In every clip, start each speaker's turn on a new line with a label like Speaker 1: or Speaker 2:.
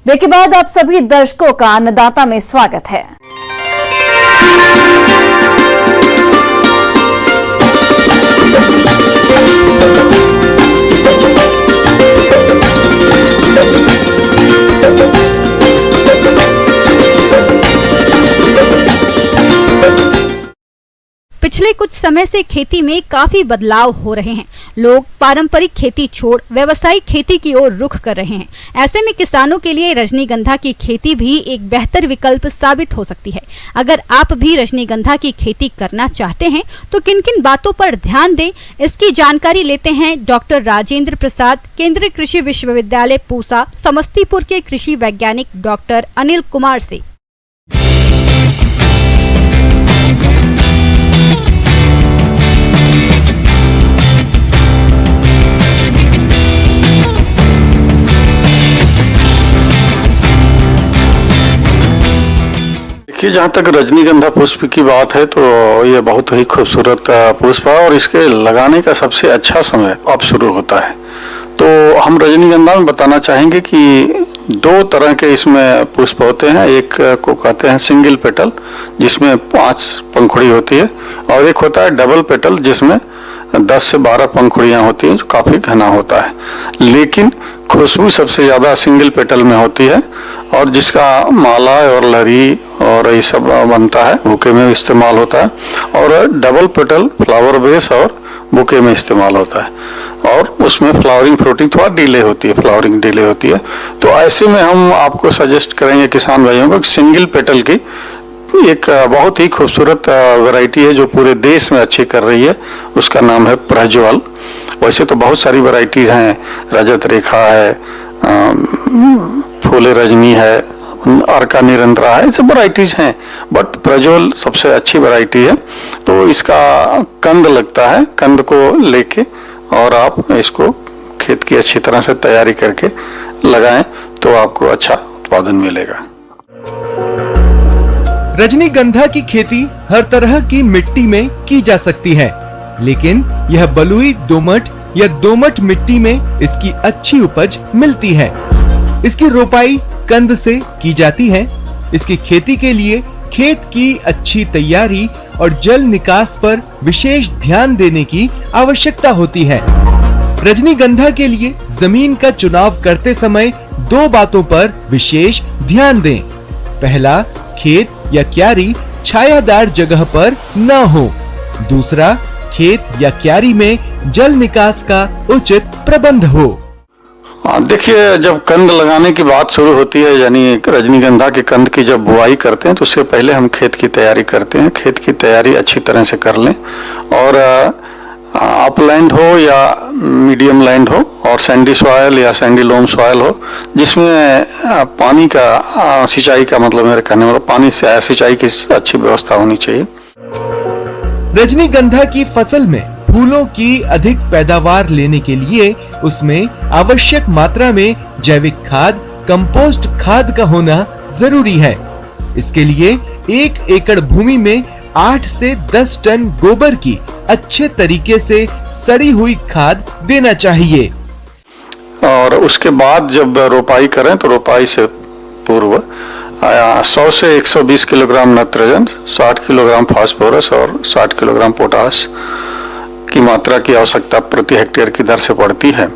Speaker 1: Break के बाद आप सभी दर्शकों का अन्नदाता में स्वागत है।
Speaker 2: पिछले कुछ समय से खेती में काफी बदलाव हो रहे हैं। लोग पारंपरिक खेती छोड़ व्यावसायिक खेती की ओर रुख कर रहे हैं। ऐसे में किसानों के लिए रजनीगंधा की खेती भी एक बेहतर विकल्प साबित हो सकती है। अगर आप भी रजनीगंधा की खेती करना चाहते हैं तो किन किन बातों पर ध्यान दें, इसकी जानकारी लेते हैं डॉक्टर राजेंद्र प्रसाद, केंद्रीय कृषि विश्वविद्यालय पूसा, समस्तीपुर के कृषि वैज्ञानिक डॉक्टर अनिल कुमार से।
Speaker 3: कि जहाँ तक रजनीगंधा पुष्प की बात है तो ये बहुत ही खूबसूरत पुष्प है और इसके लगाने का सबसे अच्छा समय अब शुरू होता है। तो हम रजनीगंधा में बताना चाहेंगे कि दो तरह के इसमें पुष्प होते हैं। एक को कहते हैं सिंगल पेटल जिसमें 5 पंखुड़ी होती है, और एक होता है डबल पेटल जिसमें 10 से 12 पंखुड़ियाँ होती हैं, जो काफ़ी घना होता है। लेकिन खुशबू सबसे ज़्यादा सिंगल पेटल में होती है और जिसका माला और लरी और ये सब बनता है, बुके में इस्तेमाल होता है। और डबल पेटल फ्लावर बेस और बुके में इस्तेमाल होता है और उसमें फ्लावरिंग फ्रूटिंग थोड़ा डिले होती है, फ्लावरिंग डिले होती है। तो ऐसे में हम आपको सजेस्ट करेंगे किसान भाइयों को सिंगल पेटल की एक बहुत ही खूबसूरत वैरायटी है जो पूरे देश में अच्छी कर रही है। उसका नाम है प्रज्वल। वैसे तो बहुत सारी वैरायटीज हैं, रजत रेखा है, फूले रजनी है, अर्का निरंतरा है, सब वैरायटीज हैं, बट प्रज्वल सबसे अच्छी वैरायटी है। तो इसका कंद लगता है, कंद को लेके और आप इसको खेत की अच्छी तरह से तैयारी करके लगाएं तो आपको अच्छा उत्पादन मिलेगा।
Speaker 4: रजनीगंधा की खेती हर तरह की मिट्टी में की जा सकती है, लेकिन यह बलुई दोमट या दोमट मिट्टी में इसकी अच्छी उपज मिलती है। इसकी रोपाई कंद से की जाती है। इसकी खेती के लिए खेत की अच्छी तैयारी और जल निकास पर विशेष ध्यान देने की आवश्यकता होती है। रजनीगंधा के लिए जमीन का चुनाव करते समय 2 बातों पर विशेष ध्यान दें। पहला, खेत या क्यारी छायादार जगह पर न हो। दूसरा, खेत या क्यारी में जल निकास का उचित प्रबंध हो।
Speaker 3: देखिए, जब कंद लगाने की बात शुरू होती है, यानी रजनीगंधा के कंद की जब बुआई करते हैं तो उससे पहले हम खेत की तैयारी करते हैं। खेत की तैयारी अच्छी तरह से कर लें और अपलैंड हो या मीडियम लैंड हो और सैंडी सॉयल या सैंडी लोम सॉयल हो जिसमें पानी का सिंचाई का मतलब मेरे कहने वाला पानी से सिंचाई की अच्छी व्यवस्था होनी चाहिए।
Speaker 4: रजनीगंधा की फसल में फूलों की अधिक पैदावार लेने के लिए उसमें आवश्यक मात्रा में जैविक खाद, कंपोस्ट खाद का होना जरूरी है। इसके लिए 1 एकड़ भूमि में 8 से 10 टन गोबर की अच्छे तरीके से सड़ी हुई खाद देना चाहिए।
Speaker 3: और उसके बाद जब रोपाई करें तो रोपाई से पूर्व 100 से 120 किलोग्राम नाइट्रोजन, 60 किलोग्राम फास्फोरस और 60 किलोग्राम पोटास की मात्रा की आवश्यकता प्रति हेक्टेयर की दर से पड़ती है।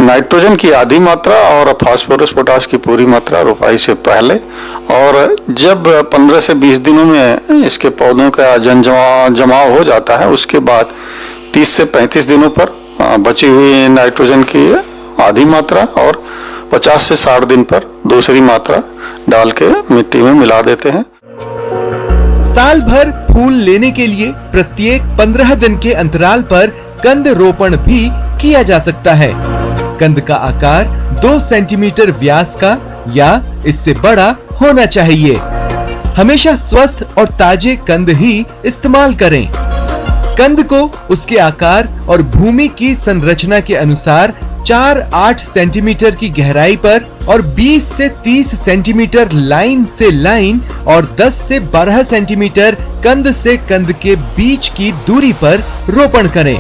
Speaker 3: नाइट्रोजन की आधी मात्रा और फास्फोरस पोटास की पूरी मात्रा रोपाई से पहले, और जब 15 से 20 दिनों में इसके पौधों का जमाव हो जाता है उसके बाद 30 से 35 दिनों पर बची हुई नाइट्रोजन की आधी मात्रा और 50 से 60 दिन पर दूसरी मात्रा डाल के मिट्टी में मिला देते हैं।
Speaker 4: साल भर फूल लेने के लिए प्रत्येक 15 दिन के अंतराल पर कंद रोपण भी किया जा सकता है। कंद का आकार 2 सेंटीमीटर व्यास का या इससे बड़ा होना चाहिए। हमेशा स्वस्थ और ताजे कंद ही इस्तेमाल करें। कंद को उसके आकार और भूमि की संरचना के अनुसार 4-8 सेंटीमीटर की गहराई पर और 20 से 30 सेंटीमीटर लाइन से लाइन और 10 से 12 सेंटीमीटर कंद से कंद के बीच की दूरी पर रोपण करें।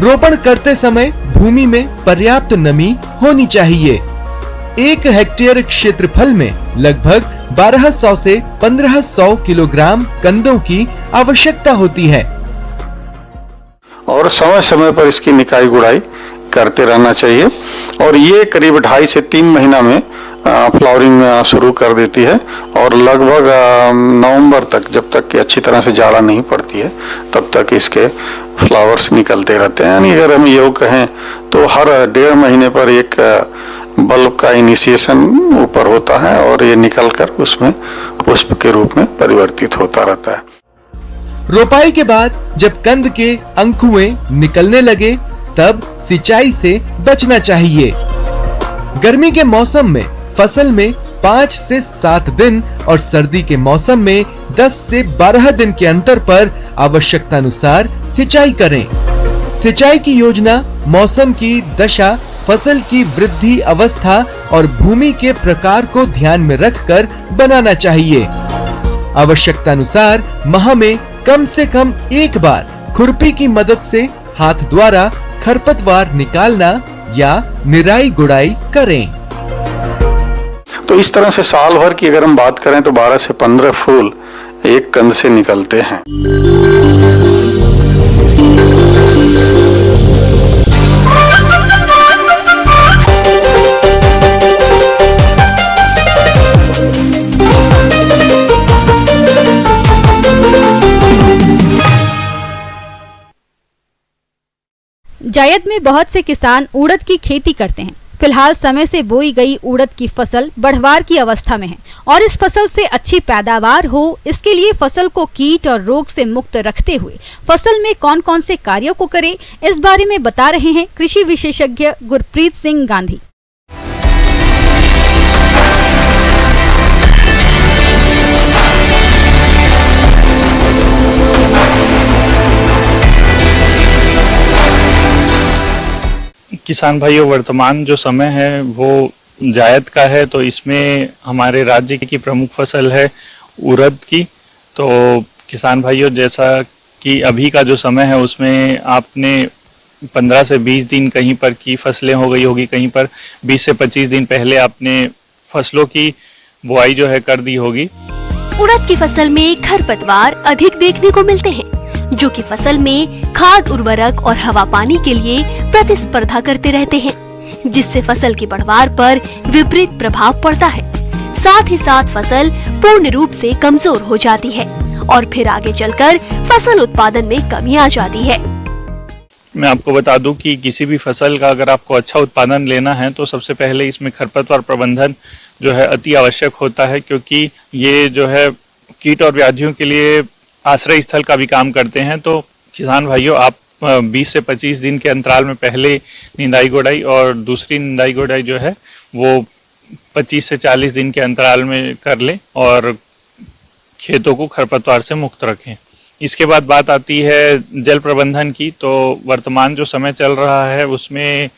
Speaker 4: रोपण करते समय भूमि में पर्याप्त नमी होनी चाहिए। 1 हेक्टेयर क्षेत्रफल में लगभग 1200 से 1500 किलोग्राम कंदों की आवश्यकता होती है
Speaker 3: और समय समय पर इसकी निकाई गुड़ाई करते रहना चाहिए। और ये करीब 2.5 से 3 महीना में फ्लावरिंग शुरू कर देती है और लगभग नवंबर तक, जब तक कि अच्छी तरह से जाड़ा नहीं पड़ती है, तब तक इसके फ्लावर्स निकलते रहते हैं। यानी अगर हम ये कहें तो हर 1.5 महीने पर एक बल्ब का इनिशिएशन ऊपर होता है और ये निकलकर उसमें पुष्प के रूप में परिवर्तित होता रहता है।
Speaker 4: रोपाई के बाद जब कंद के अंकुएं निकलने लगे तब सिंचाई से बचना चाहिए। गर्मी के मौसम में फसल में 5 से 7 दिन और सर्दी के मौसम में 10 से 12 दिन के अंतर पर आवश्यकता अनुसार सिंचाई करें। सिंचाई की योजना मौसम की दशा, फसल की वृद्धि अवस्था और भूमि के प्रकार को ध्यान में रखकर बनाना चाहिए। आवश्यकता अनुसार माह में कम से कम एक बार खुरपी की मदद से हाथ द्वारा खरपतवार निकालना या निराई गुड़ाई करें।
Speaker 3: तो इस तरह से साल भर की अगर हम बात करें तो 12 से 15 फूल एक कंद से निकलते हैं।
Speaker 2: जायद में बहुत से किसान उड़द की खेती करते हैं। फिलहाल समय से बोई गई उड़द की फसल बढ़वार की अवस्था में है और इस फसल से अच्छी पैदावार हो, इसके लिए फसल को कीट और रोग से मुक्त रखते हुए फसल में कौन कौन से कार्यों को करें, इस बारे में बता रहे हैं कृषि विशेषज्ञ गुरप्रीत सिंह गांधी।
Speaker 5: किसान भाइयों, वर्तमान जो समय है वो जायद का है, तो इसमें हमारे राज्य की प्रमुख फसल है उड़द की। तो किसान भाइयों, जैसा कि अभी का जो समय है उसमें आपने 15 से 20 दिन कहीं पर की फसलें हो गई होगी, कहीं पर 20 से 25 दिन पहले आपने फसलों की बुआई जो है कर दी होगी।
Speaker 6: उड़द की फसल में खरपतवार अधिक देखने को मिलते हैं, जो कि फसल में खाद, उर्वरक और हवा पानी के लिए प्रतिस्पर्धा करते रहते हैं, जिससे फसल की बढ़वार पर विपरीत प्रभाव पड़ता है। साथ ही साथ फसल पूर्ण रूप से कमजोर हो जाती है और फिर आगे चलकर फसल उत्पादन में कमी आ जाती है।
Speaker 5: मैं आपको बता दूं कि किसी भी फसल का अगर आपको अच्छा उत्पादन लेना है तो सबसे पहले इसमें खरपतवार प्रबंधन जो है अति आवश्यक होता है, क्योंकि ये जो है कीट और व्याधियों के लिए आश्रय स्थल का भी काम करते हैं। तो किसान भाइयों, आप 20 से 25 दिन के अंतराल में पहले निंदाई गोड़ाई और दूसरी निंदाई गोड़ाई जो है वो 25 से 40 दिन के अंतराल में कर लें और खेतों को खरपतवार से मुक्त रखें। इसके बाद बात आती है जल प्रबंधन की। तो वर्तमान जो समय चल रहा है उसमें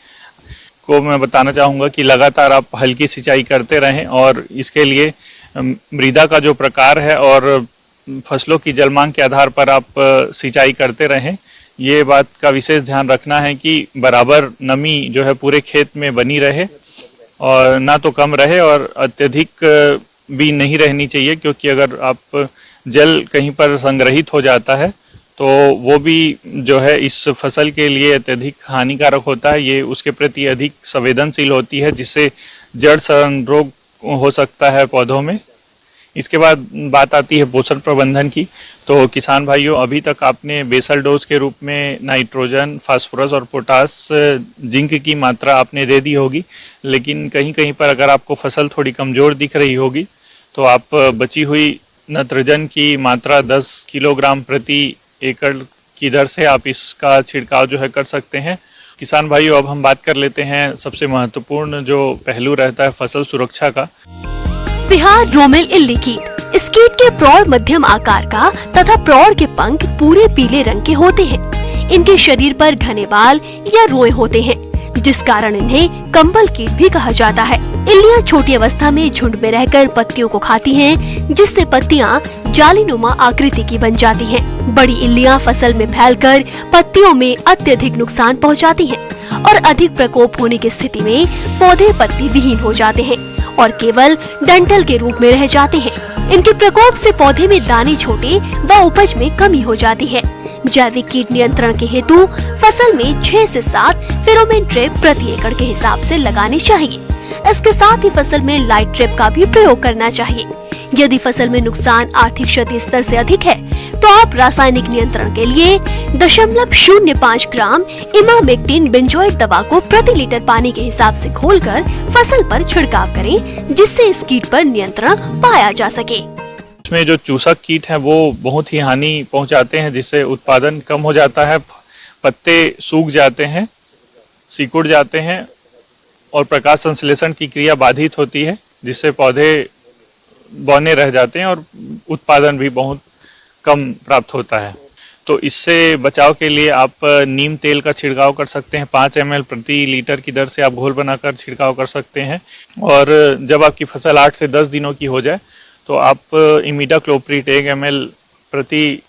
Speaker 5: को मैं बताना चाहूँगा कि लगातार आप हल्की सिंचाई करते रहें और इसके लिए मृदा का जो प्रकार है और फसलों की जल मांग के आधार पर आप सिंचाई करते रहें। ये बात का विशेष ध्यान रखना है कि बराबर नमी जो है पूरे खेत में बनी रहे और ना तो कम रहे और अत्यधिक भी नहीं रहनी चाहिए, क्योंकि अगर आप जल कहीं पर संग्रहित हो जाता है तो वो भी जो है इस फसल के लिए अत्यधिक हानिकारक होता है। ये उसके प्रति अधिक संवेदनशील होती है, जिससे जड़ सड़न रोग हो सकता है पौधों में। इसके बाद बात आती है पोषण प्रबंधन की। तो किसान भाइयों, अभी तक आपने बेसल डोज के रूप में नाइट्रोजन, फास्फोरस और पोटास, जिंक की मात्रा आपने दे दी होगी, लेकिन कहीं कहीं पर अगर आपको फसल थोड़ी कमज़ोर दिख रही होगी तो आप बची हुई नाइट्रोजन की मात्रा 10 किलोग्राम प्रति एकड़ की दर से आप इसका छिड़काव जो है कर सकते हैं। किसान भाइयों, अब हम बात कर लेते हैं सबसे महत्वपूर्ण जो पहलू रहता है फसल सुरक्षा का।
Speaker 6: बिहार रोमेल इल्ली कीट। इस कीट के प्रौढ़ मध्यम आकार का तथा प्रौढ़ के पंख पूरे पीले रंग के होते हैं। इनके शरीर पर घने बाल या रोए होते हैं, जिस कारण इन्हें कंबल कीट भी कहा जाता है। इल्लियां छोटी अवस्था में झुंड में रहकर पत्तियों को खाती हैं, जिससे पत्तियां जालीनुमा आकृति की बन जाती हैं। बड़ी इल्लियां फसल में फैलकर पत्तियों में अत्यधिक नुकसान पहुंचाती हैं और अधिक प्रकोप होने की स्थिति में पौधे पत्ती विहीन हो जाते हैं और केवल डंठल के रूप में रह जाते हैं। इनके प्रकोप से पौधे में दाने छोटे व उपज में कमी हो जाती है। जैविक कीट नियंत्रण के हेतु फसल में 6 से 7 फेरोमोन ट्रैप प्रति एकड़ के हिसाब से लगाने चाहिए। इसके साथ ही फसल में लाइट ट्रैप का भी प्रयोग करना चाहिए। यदि फसल में नुकसान आर्थिक क्षति स्तर से अधिक है तो आप रासायनिक नियंत्रण के लिए 0.05 ग्राम इमामेक्टिन बेंजोएट दवा को प्रति लीटर पानी के हिसाब से घोलकर फसल पर छिड़काव करें, जिससे इस कीट पर नियंत्रण पाया जा सके।
Speaker 5: इसमें जो चूसक कीट है वो बहुत ही हानि पहुंचाते हैं, जिससे उत्पादन कम हो जाता है, पत्ते सूख जाते हैं, सिकुड़ जाते हैं और प्रकाश संश्लेषण की क्रिया बाधित होती है, जिससे पौधे बौने रह जाते हैं और उत्पादन भी बहुत कम प्राप्त होता है। तो इससे बचाव के लिए आप नीम तेल का छिड़काव कर सकते हैं। 5 ml प्रति लीटर की दर से आप घोल बनाकर छिड़काव कर सकते हैं। और जब आपकी फसल 8 से 10 दिनों की हो जाए तो आप इमिडाक्लोप्रिड 1 ml प्रति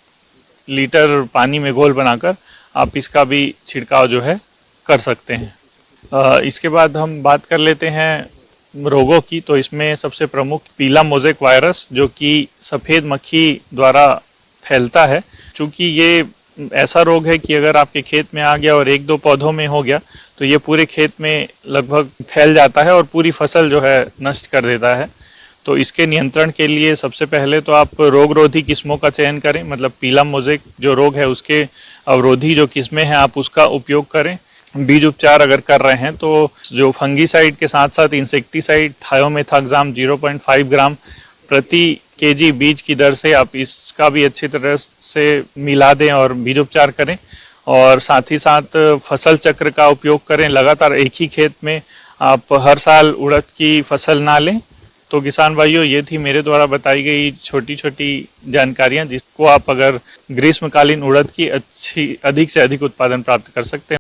Speaker 5: लीटर पानी में घोल बनाकर आप इसका भी छिड़काव जो है कर सकते हैं। इसके बाद हम बात कर लेते हैं रोगों की। तो इसमें सबसे प्रमुख पीला मोज़ेक वायरस, जो कि सफ़ेद मक्खी द्वारा फैलता है। चूँकि ये ऐसा रोग है कि अगर आपके खेत में आ गया और 1-2 पौधों में हो गया तो ये पूरे खेत में लगभग फैल जाता है और पूरी फसल जो है नष्ट कर देता है। तो इसके नियंत्रण के लिए सबसे पहले तो आप रोगरोधी किस्मों का चयन करें, मतलब पीला मोज़ेक जो रोग है उसके अवरोधी जो किस्में हैं आप उसका उपयोग करें। बीज उपचार अगर कर रहे हैं तो जो फंगीसाइड के साथ साथ इंसेक्टिसाइड थायोमेथाक्साम 0.5 ग्राम प्रति केजी बीज की दर से आप इसका भी अच्छी तरह से मिला दें और बीज उपचार करें। और साथ ही साथ फसल चक्र का उपयोग करें। लगातार एक ही खेत में आप हर साल उड़द की फसल ना लें। तो किसान भाइयों, ये थी मेरे द्वारा बताई गई छोटी छोटी जानकारियां, जिसको आप अगर ग्रीष्मकालीन उड़द की अधिक से अधिक उत्पादन प्राप्त कर सकते हैं।